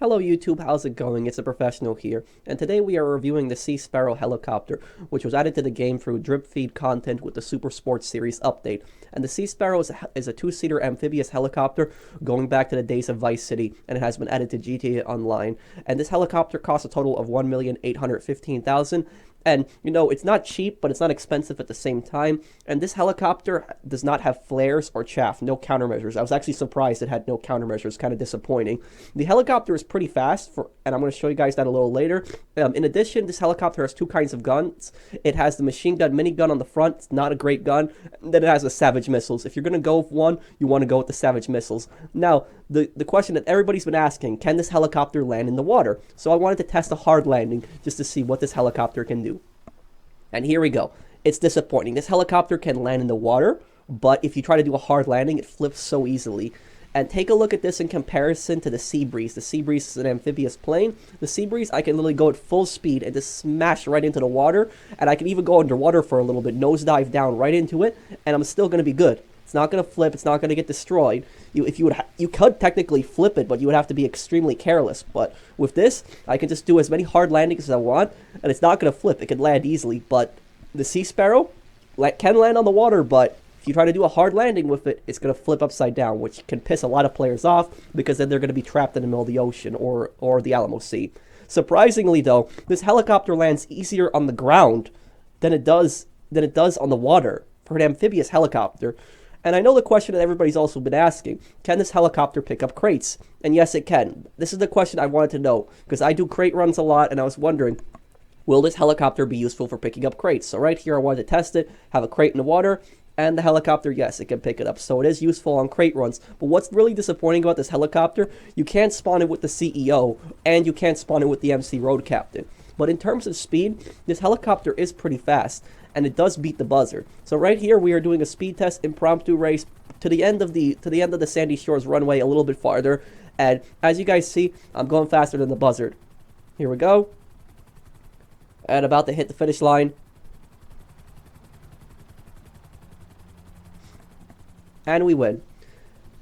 Hello YouTube, how's it going? It's a professional here, and today we are reviewing the Sea Sparrow helicopter, which was added to the game through drip feed content with the Super Sports Series update. And the Sea Sparrow is a two-seater amphibious helicopter going back to the days of Vice City, and it has been added to GTA Online. And this helicopter costs a total of $1,815,000. And, you know, it's not cheap, but it's not expensive at the same time. And this helicopter does not have flares or chaff, no countermeasures. I was actually surprised it had no countermeasures, kind of disappointing. The helicopter is pretty fast, and I'm going to show you guys that a little later. In addition, this helicopter has two kinds of guns. It has the machine gun minigun on the front. It's not a great gun. And then it has the Savage missiles. If you're going to go with one, you want to go with the Savage missiles. Now, the question that everybody's been asking, can this helicopter land in the water? So I wanted to test a hard landing just to see what this helicopter can do. And here we go. It's disappointing. This helicopter can land in the water, but if you try to do a hard landing, it flips so easily. And take a look at this in comparison to the Sea Breeze. The Sea Breeze is an amphibious plane. The Sea Breeze, I can literally go at full speed and just smash right into the water. And I can even go underwater for a little bit, nosedive down right into it, and I'm still going to be good. It's not going to flip. It's not going to get destroyed. You could technically flip it, but you would have to be extremely careless. But with this, I can just do as many hard landings as I want, and it's not going to flip. It can land easily. But the Sea Sparrow can land on the water, but if you try to do a hard landing with it, it's going to flip upside down, which can piss a lot of players off because then they're going to be trapped in the middle of the ocean or the Alamo Sea. Surprisingly, though, this helicopter lands easier on the ground than it does on the water for an amphibious helicopter. And I know the question that everybody's also been asking, can this helicopter pick up crates? And yes, it can. This is the question I wanted to know, because I do crate runs a lot, and I was wondering, will this helicopter be useful for picking up crates? So right here, I wanted to test it, have a crate in the water, and the helicopter, yes, it can pick it up. So it is useful on crate runs. But what's really disappointing about this helicopter, you can't spawn it with the CEO, and you can't spawn it with the MC Road Captain. But in terms of speed, this helicopter is pretty fast, and it does beat the Buzzard. So right here, we are doing a speed test impromptu race to the end of the Sandy Shores runway a little bit farther. And as you guys see, I'm going faster than the Buzzard. Here we go. And about to hit the finish line. And we win.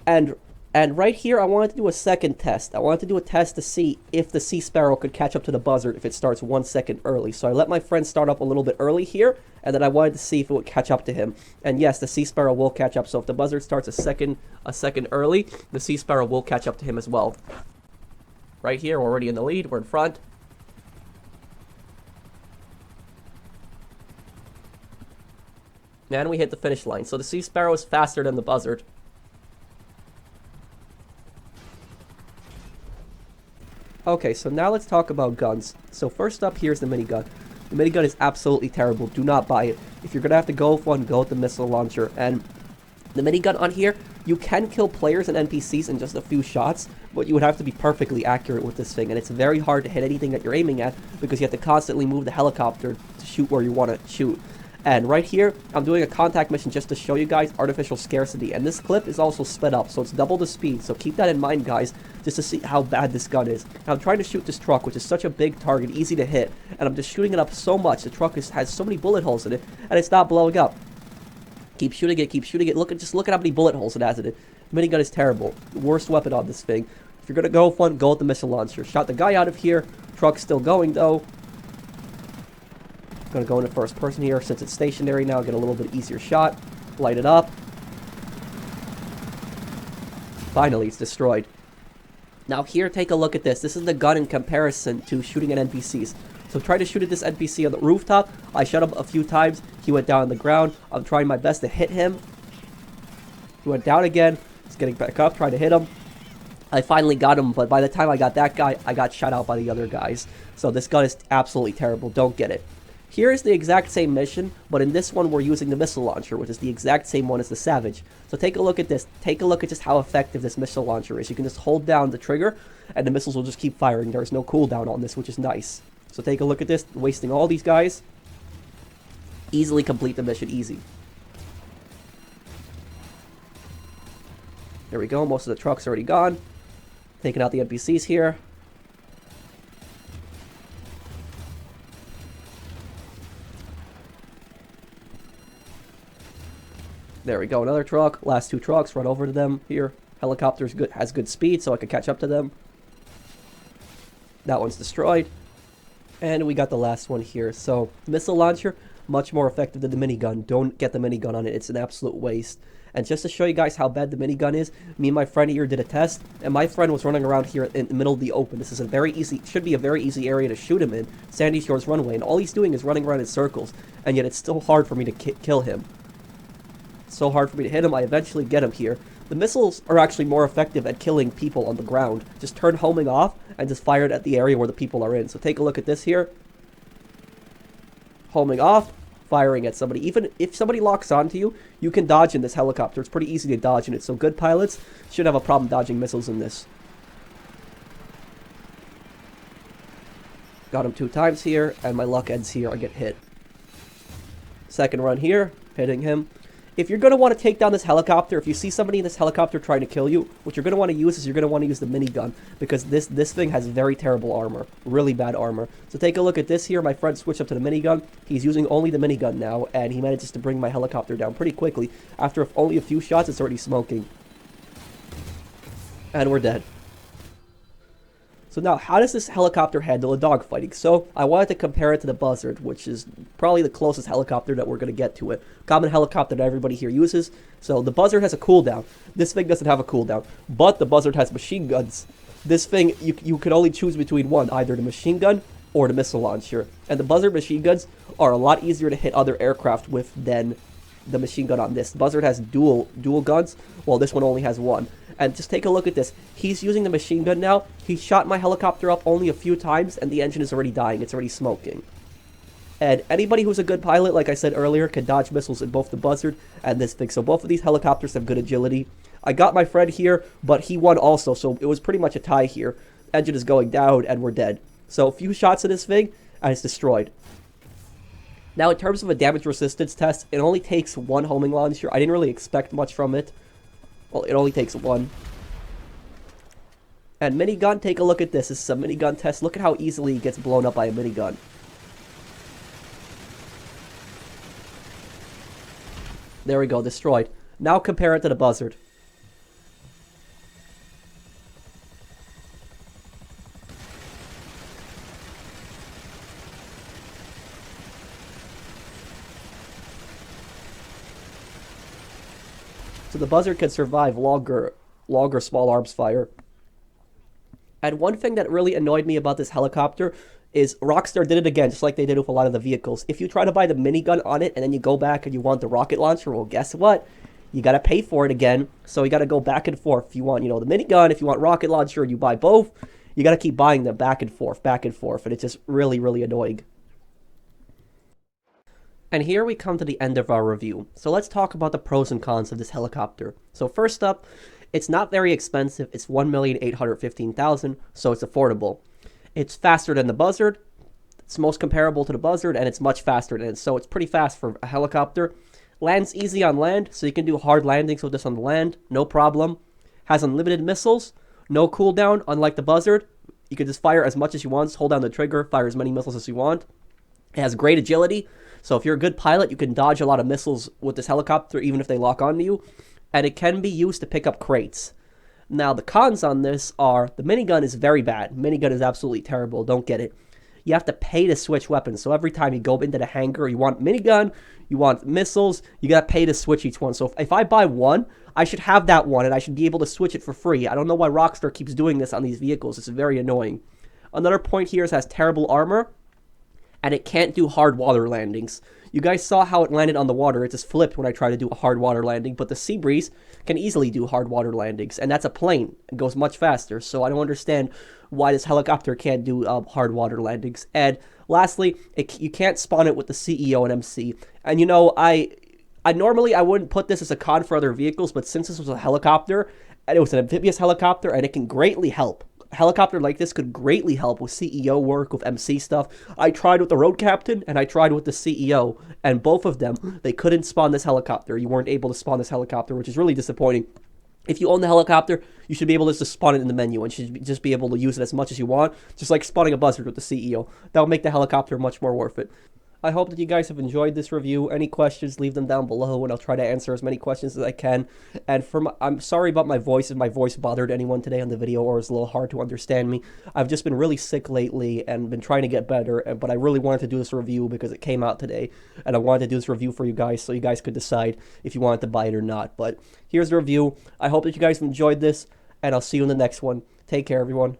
And right here, I wanted to do a second test. I wanted to do a test to see if the Sea Sparrow could catch up to the Buzzard if it starts 1 second early. So I let my friend start up a little bit early here, and then I wanted to see if it would catch up to him. And yes, the Sea Sparrow will catch up. So if the Buzzard starts a second early, the Sea Sparrow will catch up to him as well. Right here, we're already in the lead. We're in front. And we hit the finish line. So the Sea Sparrow is faster than the Buzzard. Okay, so now let's talk about guns. So first up, here's the minigun. The minigun is absolutely terrible. Do not buy it. If you're going to have to go with one, go with the missile launcher. And the minigun on here, you can kill players and NPCs in just a few shots, but you would have to be perfectly accurate with this thing. And it's very hard to hit anything that you're aiming at because you have to constantly move the helicopter to shoot where you want to shoot. And right here, I'm doing a contact mission just to show you guys artificial scarcity. And this clip is also sped up, so it's double the speed. So keep that in mind, guys, just to see how bad this gun is. Now, I'm trying to shoot this truck, which is such a big target, easy to hit. And I'm just shooting it up so much. The truck has so many bullet holes in it, and it's not blowing up. Keep shooting it, keep shooting it. Just look at how many bullet holes it has in it. Minigun is terrible. Worst weapon on this thing. If you're going to go with one, go with the missile launcher. Shot the guy out of here. Truck's still going, though. Gonna go into first person here since it's stationary now, get a little bit easier shot, light it up. Finally, it's destroyed. Now here, take a look at this. This is the gun in comparison to shooting at NPCs. So try to shoot at this NPC on the rooftop. I shot him a few times. He went down on the ground. I'm trying my best to hit him. He went down again. He's getting back up, trying to hit him. I finally got him, but by the time I got that guy, I got shot out by the other guys. So this gun is absolutely terrible. Don't get it. Here is the exact same mission, but in this one we're using the missile launcher, which is the exact same one as the Savage. So take a look at this. Take a look at just how effective this missile launcher is. You can just hold down the trigger, and the missiles will just keep firing. There's no cooldown on this, which is nice. So take a look at this. Wasting all these guys. Easily complete the mission. Easy. There we go. Most of the truck's already gone. Taking out the NPCs here. There we go, another truck. Last two trucks, run over to them here. Helicopter's good, has good speed, so I can catch up to them. That one's destroyed. And we got the last one here. So, missile launcher, much more effective than the minigun. Don't get the minigun on it. It's an absolute waste. And just to show you guys how bad the minigun is, me and my friend here did a test, and my friend was running around here in the middle of the open. This is a very easy, should be a very easy area to shoot him in, Sandy Shores Runway, and all he's doing is running around in circles, and yet it's still hard for me to kill him. It's so hard for me to hit him, I eventually get him here. The missiles are actually more effective at killing people on the ground. Just turn homing off, and just fire it at the area where the people are in. So take a look at this here. Homing off. Firing at somebody. Even if somebody locks onto you, you can dodge in this helicopter. It's pretty easy to dodge in it, so good pilots should have a problem dodging missiles in this. Got him 2 times here, and my luck ends here. I get hit. Second run here, hitting him. If you're going to want to take down this helicopter, if you see somebody in this helicopter trying to kill you, what you're going to want to use is you're going to want to use the minigun, because this thing has very terrible armor, really bad armor. So take a look at this here. My friend switched up to the minigun. He's using only the minigun now, and he manages to bring my helicopter down pretty quickly. After only a few shots, it's already smoking. And we're dead. So now, how does this helicopter handle a dogfighting? So, I wanted to compare it to the Buzzard, which is probably the closest helicopter that we're going to get to it. Common helicopter that everybody here uses. So, the Buzzard has a cooldown. This thing doesn't have a cooldown. But the Buzzard has machine guns. This thing, you can only choose between one, either the machine gun or the missile launcher. And the Buzzard machine guns are a lot easier to hit other aircraft with than the machine gun on this. The Buzzard has dual guns, while this one only has one. And just take a look at this. He's using the machine gun now. He shot my helicopter up only a few times, and the engine is already dying. It's already smoking. And anybody who's a good pilot, like I said earlier, can dodge missiles in both the Buzzard and this thing. So both of these helicopters have good agility. I got my friend here, but he won also, so it was pretty much a tie here. Engine is going down, and we're dead. So a few shots of this thing, and it's destroyed. Now, in terms of a damage resistance test, it only takes 1 homing launcher. I didn't really expect much from it. Well, it only takes 1. And minigun, take a look at this. This is a minigun test. Look at how easily it gets blown up by a minigun. There we go, destroyed. Now compare it to the Buzzard. So the Buzzard can survive longer small arms fire. And one thing that really annoyed me about this helicopter is Rockstar did it again, just like they did with a lot of the vehicles. If you try to buy the minigun on it and then you go back and you want the rocket launcher, well, guess what? You got to pay for it again. So you got to go back and forth. If you want, the minigun, if you want rocket launcher and you buy both, you got to keep buying them back and forth. And it's just really, really annoying. And here we come to the end of our review. So let's talk about the pros and cons of this helicopter. So first up, it's not very expensive. It's $1,815,000, so it's affordable. It's faster than the Buzzard. It's most comparable to the Buzzard, and it's much faster than it. So it's pretty fast for a helicopter. Lands easy on land, so you can do hard landings with this on the land, no problem. Has unlimited missiles, no cooldown, unlike the Buzzard. You can just fire as much as you want, just hold down the trigger, fire as many missiles as you want. It has great agility, so if you're a good pilot, you can dodge a lot of missiles with this helicopter, even if they lock onto you. And it can be used to pick up crates. Now, the cons on this are, the minigun is very bad. Minigun is absolutely terrible, don't get it. You have to pay to switch weapons, so every time you go into the hangar, you want minigun, you want missiles, you gotta pay to switch each one. So if I buy one, I should have that one, and I should be able to switch it for free. I don't know why Rockstar keeps doing this on these vehicles. It's very annoying. Another point here is it has terrible armor, and it can't do hard water landings. You guys saw how it landed on the water. It just flipped when I tried to do a hard water landing, but the Sea Breeze can easily do hard water landings, and that's a plane. It goes much faster, so I don't understand why this helicopter can't do hard water landings. And lastly, you can't spawn it with the CEO and MC. And I normally wouldn't put this as a con for other vehicles, but since this was a helicopter, and it was an amphibious helicopter, and it can greatly help. A helicopter like this could greatly help with CEO work, with MC stuff. I tried with the road captain, and I tried with the CEO, and both of them, they couldn't spawn this helicopter. You weren't able to spawn this helicopter, which is really disappointing. If you own the helicopter, you should be able to just spawn it in the menu, and should just be able to use it as much as you want, just like spawning a Buzzard with the CEO. That will make the helicopter much more worth it. I hope that you guys have enjoyed this review. Any questions, leave them down below, and I'll try to answer as many questions as I can. And I'm sorry about my voice, if my voice bothered anyone today on the video or is a little hard to understand me. I've just been really sick lately and been trying to get better, but I really wanted to do this review because it came out today, and I wanted to do this review for you guys so you guys could decide if you wanted to buy it or not. But here's the review. I hope that you guys have enjoyed this, and I'll see you in the next one. Take care, everyone.